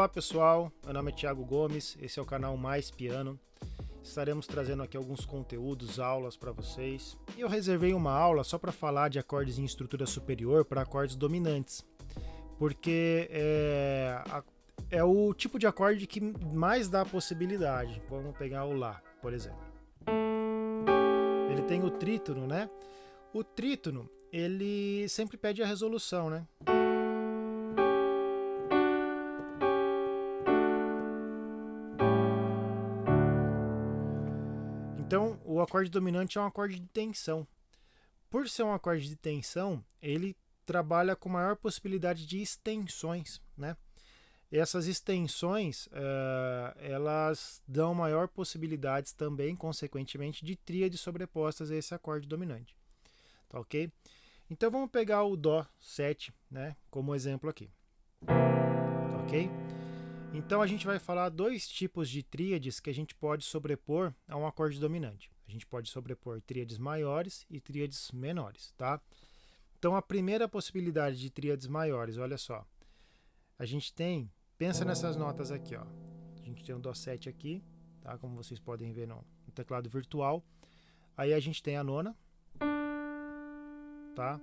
Olá pessoal, meu nome é Thiago Gomes, esse é o canal Mais Piano. Estaremos trazendo aqui alguns conteúdos, aulas para vocês. E eu reservei uma aula só para falar de acordes em estrutura superior para acordes dominantes, porque é o tipo de acorde que mais dá possibilidade. Vamos pegar o Lá, por exemplo. Ele tem o trítono, né? O trítono, ele sempre pede a resolução, né? Então, o acorde dominante é um acorde de tensão. Por ser um acorde de tensão, ele trabalha com maior possibilidade de extensões, né? E essas extensões, elas dão maior possibilidades também, consequentemente, de tríades sobrepostas a esse acorde dominante. Tá ok? Então vamos pegar o Dó 7, né, como exemplo aqui. Tá ok? Então a gente vai falar dois tipos de tríades que a gente pode sobrepor a um acorde dominante. A gente pode sobrepor tríades maiores e tríades menores, tá? Então a primeira possibilidade de tríades maiores, olha só. A gente tem, pensa nessas notas aqui, ó. A gente tem o Dó 7 aqui, tá? Como vocês podem ver no teclado virtual. Aí a gente tem a nona, tá?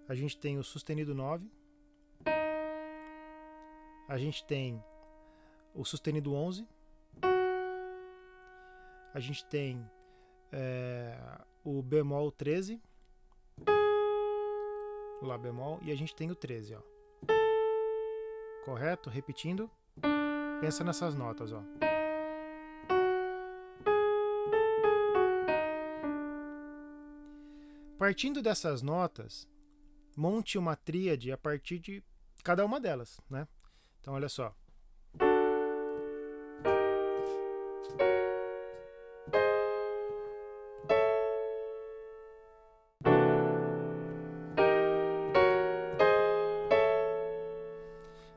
A gente tem o sustenido 9. A gente tem o sustenido 11, a gente tem o bemol 13, o Lá bemol, e a gente tem o 13, ó. Correto? Repetindo, pensa nessas notas, ó. Partindo dessas notas, monte uma tríade a partir de cada uma delas, né? Então, olha só.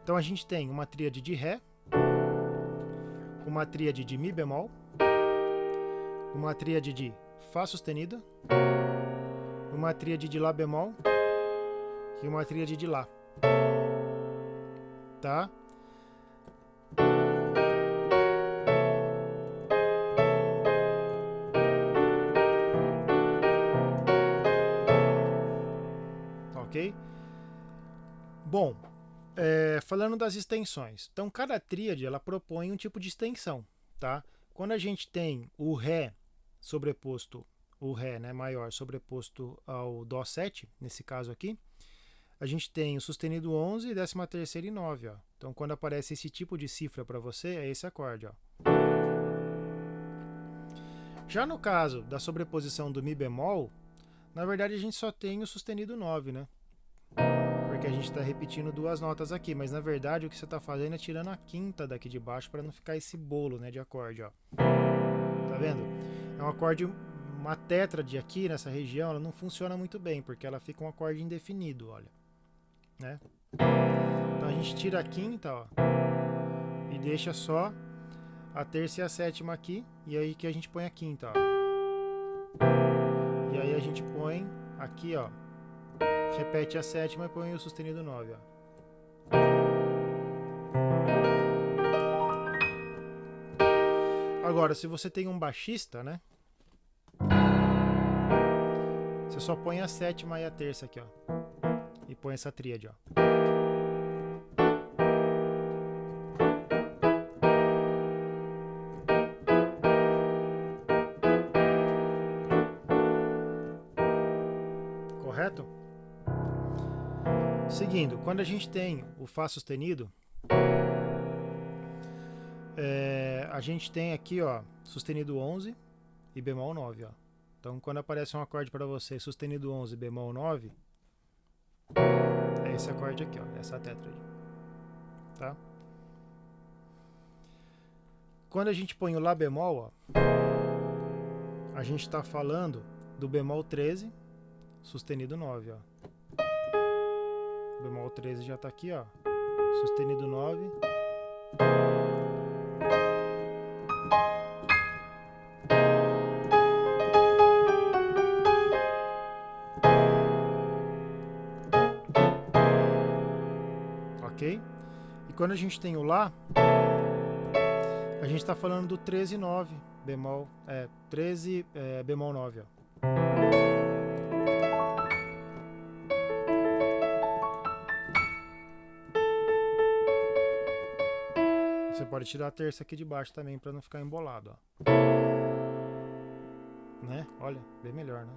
Então a gente tem uma tríade de Ré, uma tríade de Mi bemol, uma tríade de Fá sustenido, uma tríade de Lá bemol e uma tríade de Lá. Tá? Ok? Bom, falando das extensões. Então, cada tríade ela propõe um tipo de extensão, tá? Quando a gente tem o Ré sobreposto, o Ré, né, maior sobreposto ao Dó 7, nesse caso aqui, a gente tem o sustenido 11, 13ª e 9, ó. Então, quando aparece esse tipo de cifra para você, é esse acorde, ó. Já no caso da sobreposição do Mi bemol, na verdade a gente só tem o sustenido 9, né? Porque a gente está repetindo duas notas aqui, mas na verdade o que você está fazendo é tirando a quinta daqui de baixo para não ficar esse bolo, né, de acorde, ó. Tá vendo? É um acorde, uma tétrade aqui nessa região, ela não funciona muito bem, porque ela fica um acorde indefinido, olha, né? Então a gente tira a quinta, ó, e deixa só a terça e a sétima aqui, e aí que a gente põe a quinta, ó. E aí a gente põe aqui, ó, repete a sétima e põe o sustenido 9, ó. Agora, se você tem um baixista, né? Você só põe a sétima e a terça aqui, ó. E põe essa tríade, ó. Correto? Seguindo, quando a gente tem o Fá sustenido, a gente tem aqui, ó, sustenido 11 e bemol 9, ó. Então, quando aparece um acorde para você, sustenido 11 e bemol 9, é esse acorde aqui, ó, essa tétrade, tá? Quando a gente põe o Lá bemol, ó, a gente está falando do bemol 13, sustenido 9, ó. O bemol 13 já está aqui, ó, sustenido 9. Ok? E quando a gente tem o Lá, a gente está falando do 13 9 bemol, 13 bemol 9, ó. Você pode tirar a terça aqui de baixo também para não ficar embolado, ó. Né? Olha, bem melhor, né?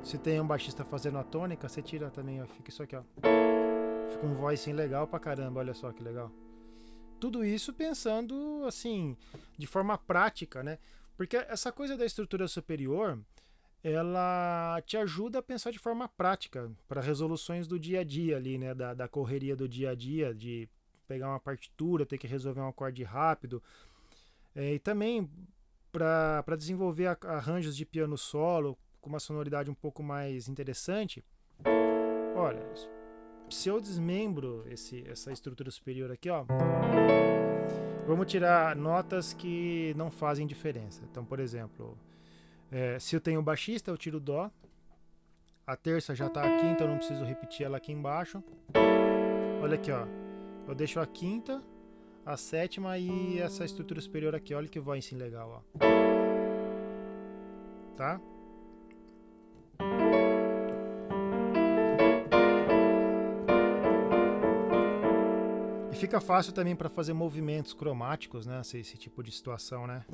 Se tem um baixista fazendo a tônica, você tira também, ó, fica isso aqui, ó. Fica um voicing legal pra caramba, olha só que legal. Tudo isso pensando, assim, de forma prática, né? Porque essa coisa da estrutura superior, ela te ajuda a pensar de forma prática para resoluções do dia a dia ali, né? Da correria do dia a dia, de pegar uma partitura, ter que resolver um acorde rápido. E também para desenvolver arranjos de piano solo com uma sonoridade um pouco mais interessante. Olha, se eu desmembro essa estrutura superior aqui, ó, vamos tirar notas que não fazem diferença. Então, por exemplo, se eu tenho baixista, eu tiro o Dó. A terça já está aqui, então não preciso repetir ela aqui embaixo. Olha aqui, ó. Eu deixo a quinta, a sétima e essa estrutura superior aqui. Olha que voz assim legal, ó. Tá? E fica fácil também para fazer movimentos cromáticos, né? Esse tipo de situação, né?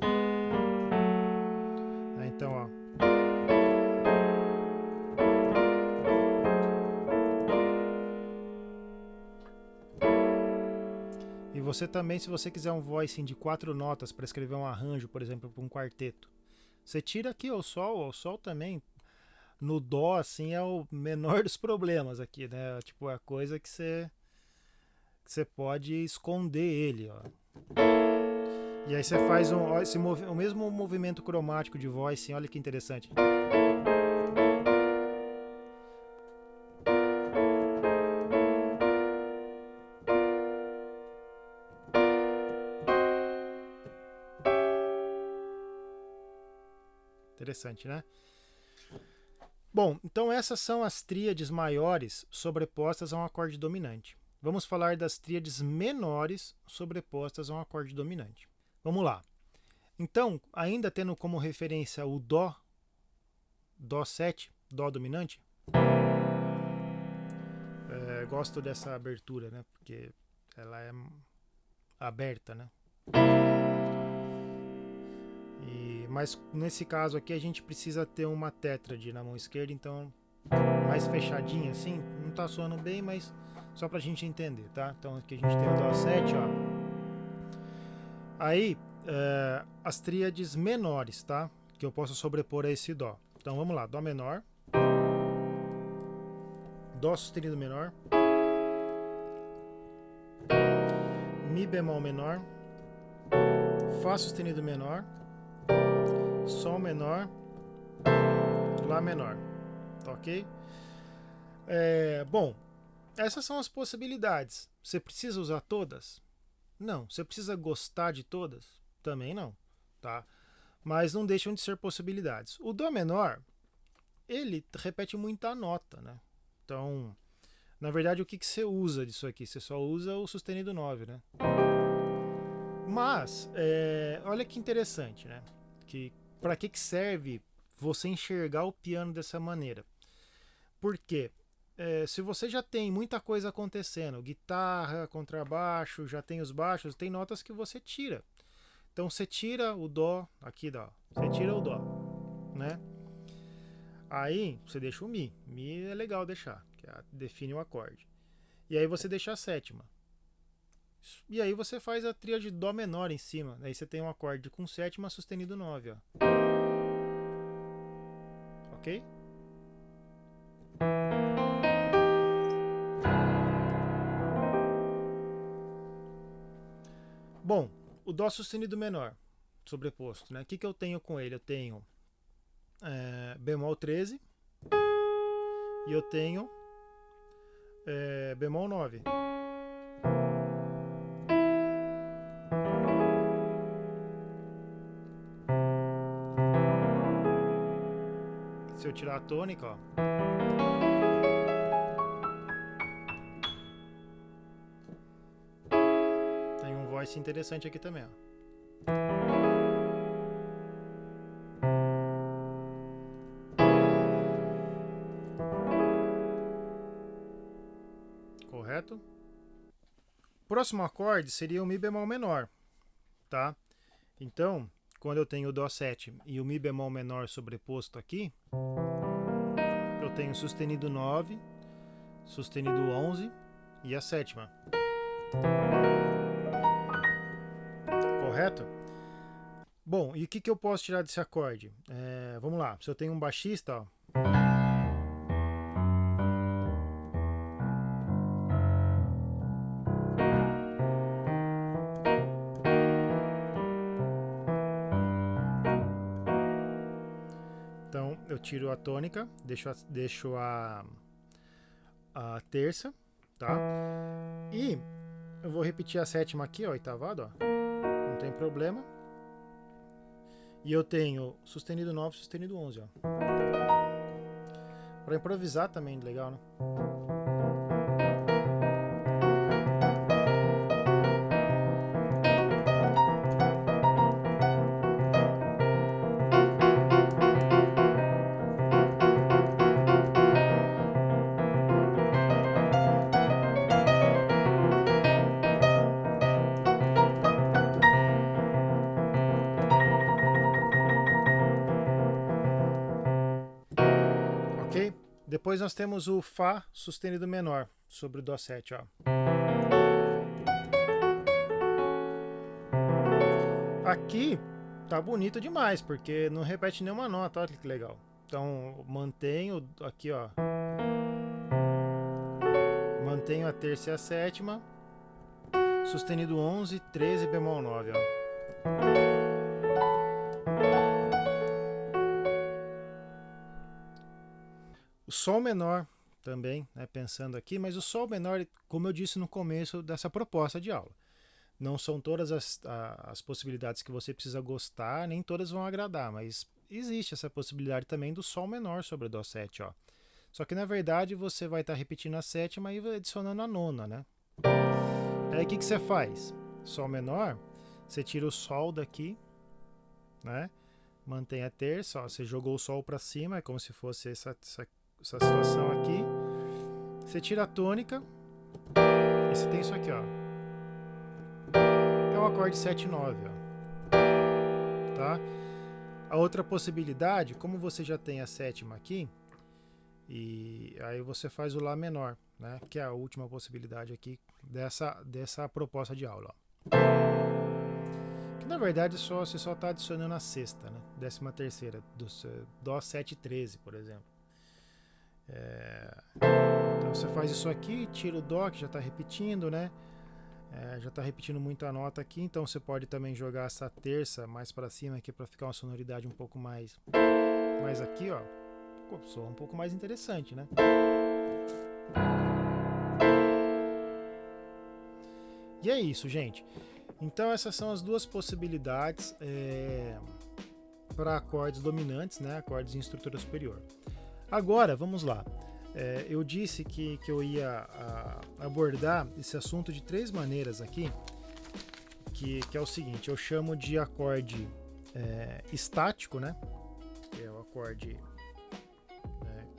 Então, ó. E você também, se você quiser um voicing de 4 notas para escrever um arranjo, por exemplo, para um quarteto, você tira aqui o Sol também, no Dó, assim, é o menor dos problemas aqui, né? Tipo, é a coisa que você pode esconder ele, ó. E aí você faz o mesmo movimento cromático de voicing, olha que interessante. Interessante, né? Bom, então essas são as tríades maiores sobrepostas a um acorde dominante. Vamos falar das tríades menores sobrepostas a um acorde dominante. Vamos lá. Então, ainda tendo como referência o Dó, Dó7, Dó dominante, gosto dessa abertura, né? Porque ela é aberta, né? Mas nesse caso aqui a gente precisa ter uma tétrade na mão esquerda, então mais fechadinha assim, não tá soando bem, mas só pra gente entender, tá? Então aqui a gente tem o Dó7, ó. Aí, as tríades menores, tá? Que eu posso sobrepor a esse Dó. Então vamos lá, Dó menor, Dó sustenido menor, Mi bemol menor, Fá sustenido menor, Sol menor, Lá menor, tá ok? Bom, essas são as possibilidades. Você precisa usar todas? Não. Você precisa gostar de todas? Também não, tá? Mas não deixam de ser possibilidades. O Dó menor, ele repete muita nota, né? Então, na verdade, o que você usa disso aqui? Você só usa o sustenido 9, né? Mas, olha que interessante, né? Para que serve você enxergar o piano dessa maneira? Porque se você já tem muita coisa acontecendo, guitarra, contrabaixo, já tem os baixos, tem notas que você tira. Então você tira o Dó, aqui dá, você tira o Dó, né? Aí você deixa o Mi. Mi é legal deixar, que define o acorde. E aí você deixa a sétima. E aí você faz a tríade Dó menor em cima. Aí você tem um acorde com sétima sustenido 9, ó. Ok? Bom, o Dó sustenido menor, sobreposto, né? O que eu tenho com ele? Eu tenho bemol 13 e eu tenho bemol 9. Se eu tirar a tônica, ó, esse interessante aqui também, ó. Correto? Próximo acorde seria o Mi bemol menor, tá? Então, quando eu tenho o Dó7 e o Mi bemol menor sobreposto aqui, eu tenho sustenido 9, sustenido 11 e a sétima. Correto? Bom, e o que eu posso tirar desse acorde? Vamos lá, se eu tenho um baixista, ó, então eu tiro a tônica, deixo a terça, tá? E eu vou repetir a sétima aqui, ó, oitavado, ó, não tem problema. E eu tenho sustenido 9, sustenido 11, ó. Para improvisar também, legal, né? Ok? Depois nós temos o Fá sustenido menor sobre o Dó7, ó. Aqui tá bonito demais, porque não repete nenhuma nota, olha que legal. Então mantenho aqui, ó. Mantenho a terça e a sétima. Sustenido 11, 13 bemol 9, ó. O Sol menor também, né, pensando aqui, mas o Sol menor, como eu disse no começo dessa proposta de aula, não são todas as possibilidades que você precisa gostar, nem todas vão agradar, mas existe essa possibilidade também do Sol menor sobre o Dó7, ó. Só que na verdade você vai estar repetindo a sétima e adicionando a nona, né? Aí o que você faz? Sol menor, você tira o Sol daqui, né? Mantém a terça, ó, você jogou o Sol para cima, é como se fosse essa situação aqui. Você tira a tônica e você tem isso aqui, ó. É um acorde 7/9, ó. Tá? A outra possibilidade, como você já tem a sétima aqui, e aí você faz o Lá menor, né? Que é a última possibilidade aqui dessa proposta de aula, ó. Que na verdade você só está adicionando a sexta, né? 13ª, do Dó 7 13, por exemplo. Então você faz isso aqui, tira o Dó, que já está repetindo, né? Já está repetindo muito a nota aqui, então você pode também jogar essa terça mais para cima aqui para ficar uma sonoridade um pouco mais aqui, ó. Soa um pouco mais interessante, né? E é isso, gente. Então essas são as duas possibilidades para acordes dominantes, né? Acordes em estrutura superior. Agora, vamos lá. Eu disse que eu ia abordar esse assunto de 3 maneiras aqui, que é o seguinte: eu chamo de acorde estático, né? Que é o acorde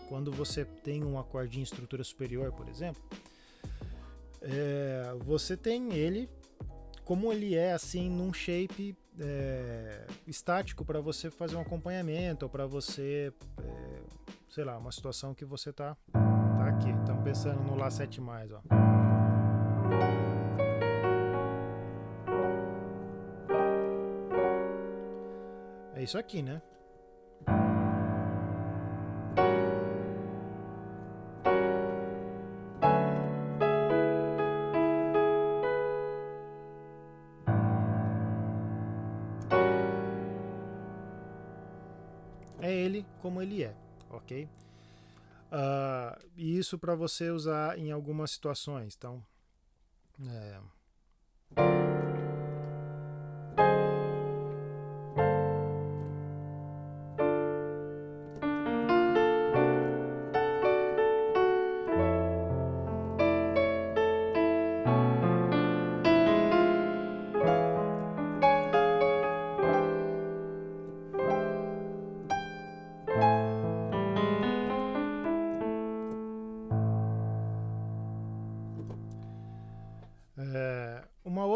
quando você tem um acorde em estrutura superior, por exemplo, você tem ele como ele é assim num shape estático para você fazer um acompanhamento ou para você sei lá, uma situação que você tá aqui. Estamos pensando no Lá 7+, ó. É isso aqui, né? É ele como ele é, ok? E isso para você usar em algumas situações. Então,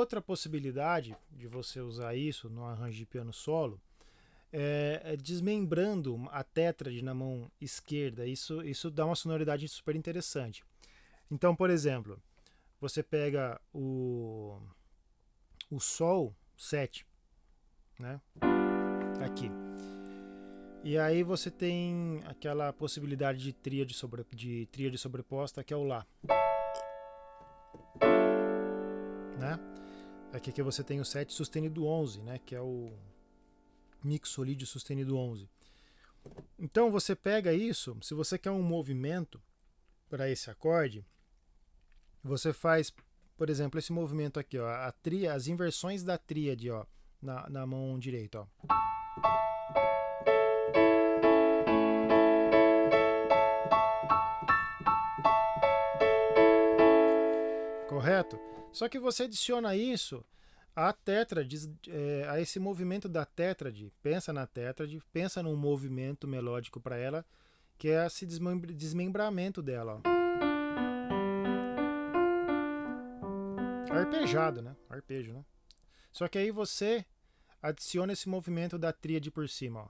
outra possibilidade de você usar isso no arranjo de piano solo é desmembrando a tétrade na mão esquerda. Isso dá uma sonoridade super interessante. Então, por exemplo, você pega o Sol 7, né? Aqui. E aí você tem aquela possibilidade de tríade sobreposta, que é o Lá. Né? Aqui que você tem o 7 sustenido 11, né? Que é o mixolídio sustenido 11. Então você pega isso, se você quer um movimento para esse acorde, você faz, por exemplo, esse movimento aqui, ó, as inversões da tríade, ó, na mão direita, ó. Correto? Só que você adiciona isso a tétrade, a esse movimento da tétrade. Pensa na tétrade, pensa num movimento melódico para ela, que é esse desmembramento dela, ó. Arpejado, né? Arpejo, né? Só que aí você adiciona esse movimento da tríade por cima, ó.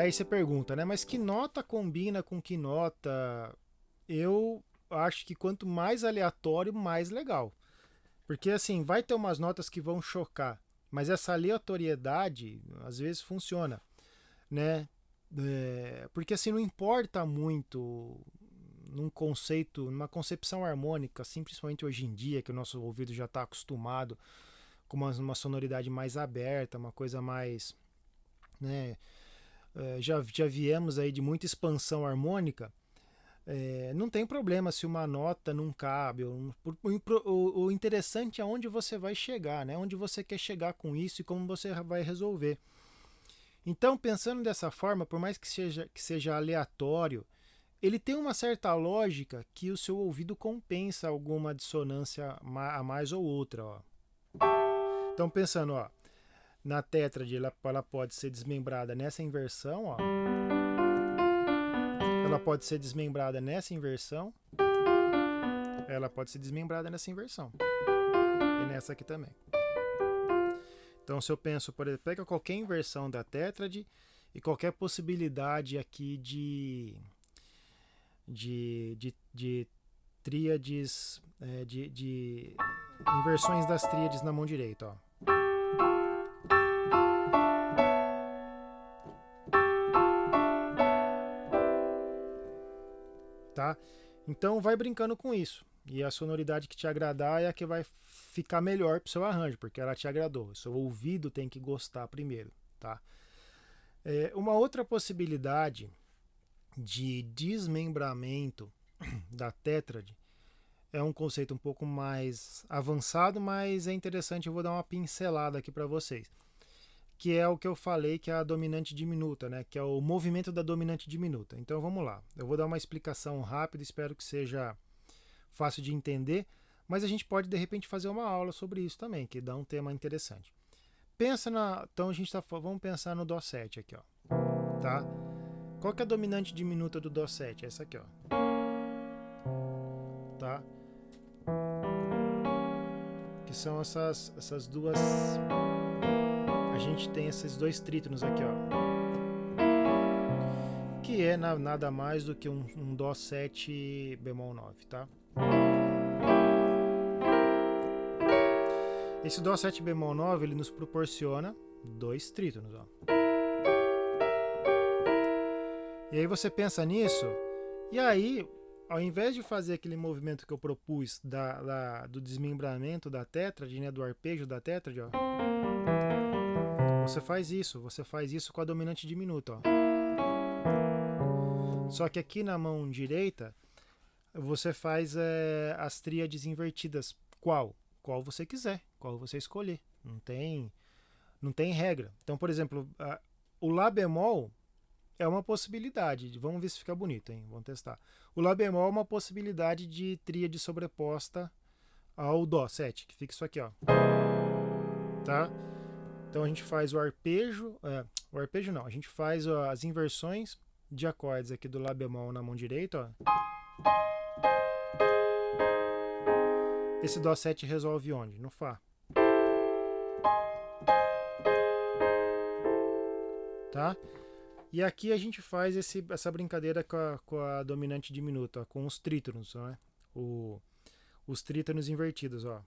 Aí você pergunta, né? Mas que nota combina com que nota? Eu acho que quanto mais aleatório, mais legal. Porque assim, vai ter umas notas que vão chocar, mas essa aleatoriedade às vezes funciona, né? Porque assim, não importa muito num conceito, numa concepção harmônica, assim, principalmente hoje em dia, que o nosso ouvido já está acostumado com uma sonoridade mais aberta, uma coisa mais, né? Já viemos aí de muita expansão harmônica. Não tem problema se uma nota não cabe. O interessante é onde você vai chegar, né? Onde você quer chegar com isso e como você vai resolver. Então, pensando dessa forma, por mais que seja aleatório, ele tem uma certa lógica que o seu ouvido compensa alguma dissonância a mais ou outra. Ó. Então, pensando, ó, na tétrade, ela pode ser desmembrada nessa inversão, ó. Ela pode ser desmembrada nessa inversão. Ela pode ser desmembrada nessa inversão. E nessa aqui também. Então, se eu penso, por exemplo, pega qualquer inversão da tétrade e qualquer possibilidade aqui de tríades, de inversões das tríades na mão direita, ó. Tá? Então vai brincando com isso. E a sonoridade que te agradar é a que vai ficar melhor pro seu arranjo, porque ela te agradou. O seu ouvido tem que gostar primeiro, tá? Uma outra possibilidade de desmembramento da tétrade é um conceito um pouco mais avançado, mas é interessante, eu vou dar uma pincelada aqui para vocês. Que é o que eu falei, que é a dominante diminuta, né? Que é o movimento da dominante diminuta. Então vamos lá. Eu vou dar uma explicação rápida, espero que seja fácil de entender, mas a gente pode de repente fazer uma aula sobre isso também, que dá um tema interessante. Então vamos pensar no Dó 7 aqui, ó. Tá? Qual que é a dominante diminuta do Dó 7? Essa aqui, ó. Tá? Que são essas duas. A gente tem esses dois trítonos aqui, ó, que é nada mais do que um Dó 7 bemol 9, tá? Esse Dó 7 bemol 9, ele nos proporciona dois trítonos, ó. E aí você pensa nisso, e aí, ao invés de fazer aquele movimento que eu propus do desmembramento da tétrade, né, do arpejo da tétrade, ó, você faz isso com a dominante diminuta, ó. Só que aqui na mão direita, você faz as tríades invertidas. Qual você quiser, qual você escolher. Não tem regra. Então, por exemplo, o Lá bemol é uma possibilidade. Vamos ver se fica bonito, hein? Vamos testar. O Lá bemol é uma possibilidade de tríade sobreposta ao Dó 7, que fica isso aqui, ó. tá? Então a gente faz o arpejo não, a gente faz as inversões de acordes aqui do Lá bemol na mão direita, ó. Esse Dó7 resolve onde? No Fá. Tá? E aqui a gente faz essa brincadeira com a dominante diminuta, ó, com os trítonos, né? Os trítonos invertidos, ó.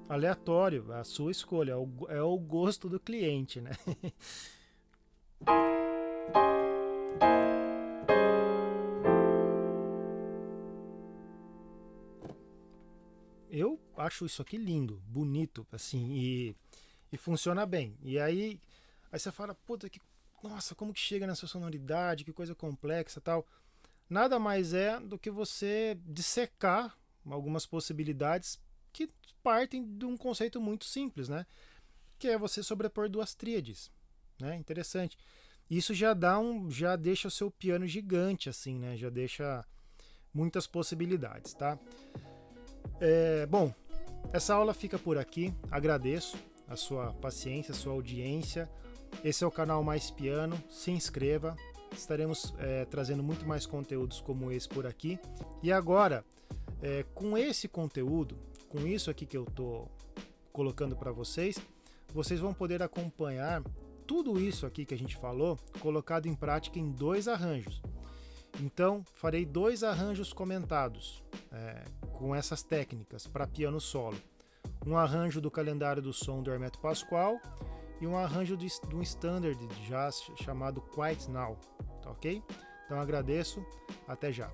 Aleatório, a sua escolha, é o gosto do cliente, né? Eu acho isso aqui lindo, bonito, assim, e funciona bem. E aí você fala, puta, nossa, como que chega nessa sonoridade, que coisa complexa, tal. Nada mais é do que você dissecar algumas possibilidades que partem de um conceito muito simples, né? Que é você sobrepor duas tríades, né? Interessante. Isso já deixa o seu piano gigante, assim, né? Já deixa muitas possibilidades, tá? Bom, essa aula fica por aqui. Agradeço a sua paciência, a sua audiência. Esse é o canal Mais Piano. Se inscreva. Estaremos trazendo muito mais conteúdos como esse por aqui. E agora, com esse conteúdo, com isso aqui que eu estou colocando para vocês vão poder acompanhar tudo isso aqui que a gente falou, colocado em prática em 2 arranjos. Então, farei 2 arranjos comentados com essas técnicas para piano solo. Um arranjo do calendário do som do Hermeto Pascoal e um arranjo de um standard de jazz chamado Quiet Now, tá ok? Então agradeço, até já.